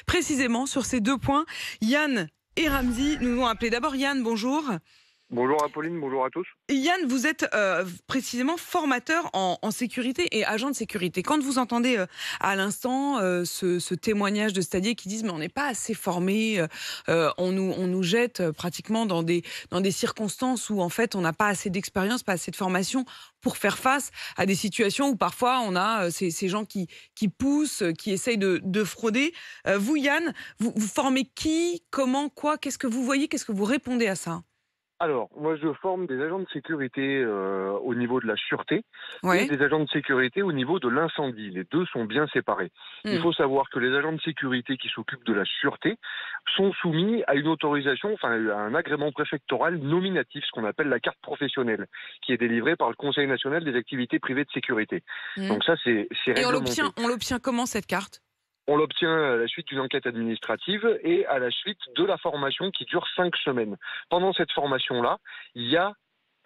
Précisément sur ces deux points, Yann et Ramzi nous ont appelés. D'abord Yann, bonjour. Bonjour Apolline, bonjour à tous. Yann, vous êtes précisément formateur en sécurité et agent de sécurité. Quand vous entendez à l'instant ce témoignage de stadiers qui disent mais on n'est pas assez formés, on nous jette pratiquement dans des circonstances où en fait on n'a pas assez d'expérience, pas assez de formation pour faire face à des situations où parfois on a ces gens qui poussent, qui essayent de frauder. Vous Yann, vous formez qui, comment, quoi, qu'est-ce que vous voyez, qu'est-ce que vous répondez à ça ? Alors, moi je forme des agents de sécurité au niveau de la sûreté et Ouais. des agents de sécurité au niveau de l'incendie. Les deux sont bien séparés. Il faut savoir que les agents de sécurité qui s'occupent de la sûreté sont soumis à une autorisation, enfin à un agrément préfectoral nominatif, ce qu'on appelle la carte professionnelle, qui est délivrée par le Conseil national des activités privées de sécurité. Donc ça, c'est Et réglementé. on l'obtient comment cette carte ? On l'obtient à la suite d'une enquête administrative et à la suite de la formation qui dure 5 semaines. Pendant cette formation-là, il y a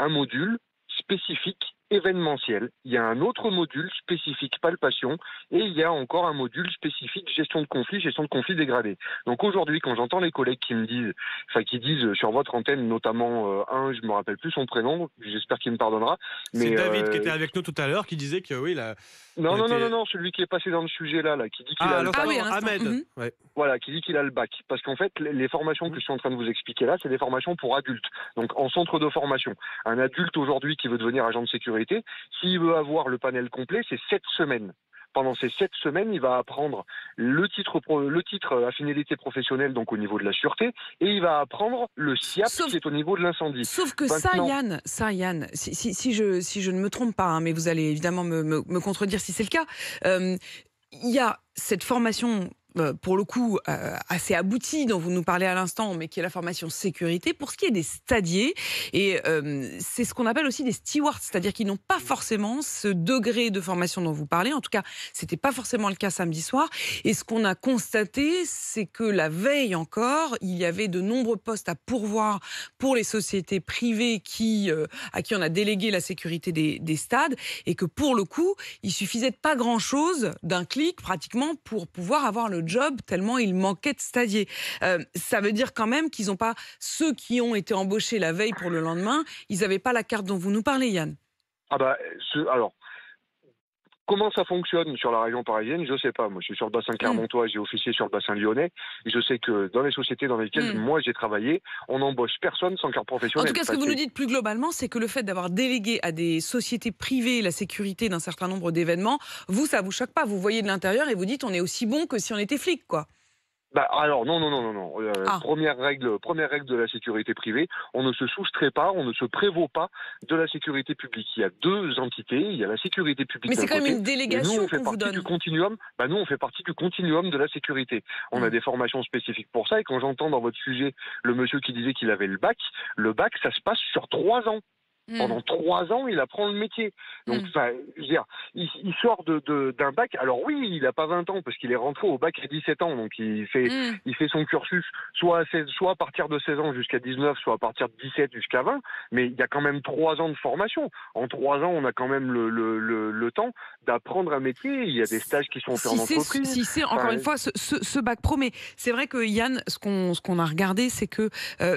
un module spécifique événementiel, il y a un autre module spécifique palpation et il y a encore un module spécifique gestion de conflits dégradés. Donc aujourd'hui, quand j'entends les collègues qui me disent, qui disent sur votre antenne, notamment je me rappelle plus son prénom, j'espère qu'il me pardonnera. C'est David qui était avec nous tout à l'heure qui disait que oui, Non, celui qui est passé dans le sujet là, qui dit qu'il a le bac. oui, Ahmed. Ouais. Voilà, qui dit qu'il a le bac. Parce qu'en fait, les formations que je suis en train de vous expliquer là, c'est des formations pour adultes. Donc en centre de formation. Un adulte aujourd'hui qui veut devenir agent de sécurité, s'il veut avoir le panel complet, c'est 7 semaines. Pendant ces 7 semaines, il va apprendre le titre à finalité professionnelle, donc au niveau de la sûreté, et il va apprendre le SIAP qui est au niveau de l'incendie. Sauf que Yann, si je ne me trompe pas, hein, mais vous allez évidemment me contredire si c'est le cas, il y a cette formation pour le coup assez aboutie dont vous nous parlez à l'instant, mais qui est la formation sécurité. Pour ce qui est des stadiers, et c'est ce qu'on appelle aussi des stewards, c'est-à-dire qu'ils n'ont pas forcément ce degré de formation dont vous parlez. En tout cas, c'était pas forcément le cas samedi soir. Et ce qu'on a constaté, c'est que la veille encore, il y avait de nombreux postes à pourvoir pour les sociétés privées à qui on a délégué la sécurité des stades, et que pour le coup, il suffisait de pas grand-chose, d'un clic pratiquement, pour pouvoir avoir le job, tellement il manquait de stadiers. Ça veut dire quand même qu'ils n'ont pas, ceux qui ont été embauchés la veille pour le lendemain, ils n'avaient pas la carte dont vous nous parlez, Yann. Alors, comment ça fonctionne sur la région parisienne, je ne sais pas. Moi, je suis sur le bassin clermontois, j'ai officié sur le bassin lyonnais. Et je sais que dans les sociétés dans lesquelles moi j'ai travaillé, on n'embauche personne sans carte professionnelle. En tout cas, ce que vous nous dites plus globalement, c'est que le fait d'avoir délégué à des sociétés privées la sécurité d'un certain nombre d'événements, vous, ça vous choque pas. Vous voyez de l'intérieur et vous dites on est aussi bon que si on était flic, quoi. Alors non. Première règle de la sécurité privée, on ne se soustrait pas, on ne se prévaut pas de la sécurité publique. Il y a deux entités, il y a la sécurité publique. Mais c'est quand même une et délégation nous, on fait qu'on vous partie donne. du continuum. Nous, on fait partie du continuum de la sécurité. On a des formations spécifiques pour ça. Et quand j'entends dans votre sujet le monsieur qui disait qu'il avait le bac, ça se passe sur 3 ans. Pendant 3 ans, il apprend le métier. Donc, je veux dire, il sort d'un bac. Alors oui, il n'a pas 20 ans parce qu'il est rentré au bac à 17 ans. Donc, il fait son cursus soit à partir de 16 ans jusqu'à 19, soit à partir de 17 jusqu'à 20. Mais il y a quand même 3 ans de formation. En 3 ans, on a quand même le temps d'apprendre un métier. Il y a des stages qui sont faits en entreprise. Si c'est, encore une fois, ce bac pro. Mais c'est vrai que Yann, ce qu'on a regardé, c'est que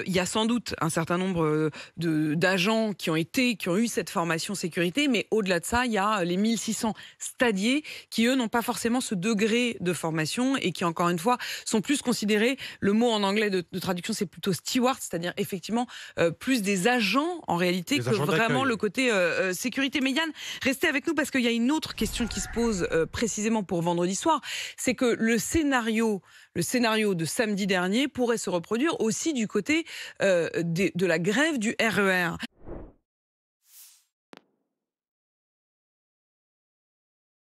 il y a sans doute un certain nombre d'agents qui ont eu cette formation sécurité, mais au-delà de ça, il y a les 1600 stadiers qui, eux, n'ont pas forcément ce degré de formation et qui, encore une fois, sont plus considérés, le mot en anglais de traduction, c'est plutôt steward, c'est-à-dire effectivement plus des agents, en réalité, que vraiment le côté sécurité. Mais Yann, restez avec nous parce qu'il y a une autre question qui se pose précisément pour vendredi soir, c'est que le scénario de samedi dernier pourrait se reproduire aussi du côté de la grève du RER.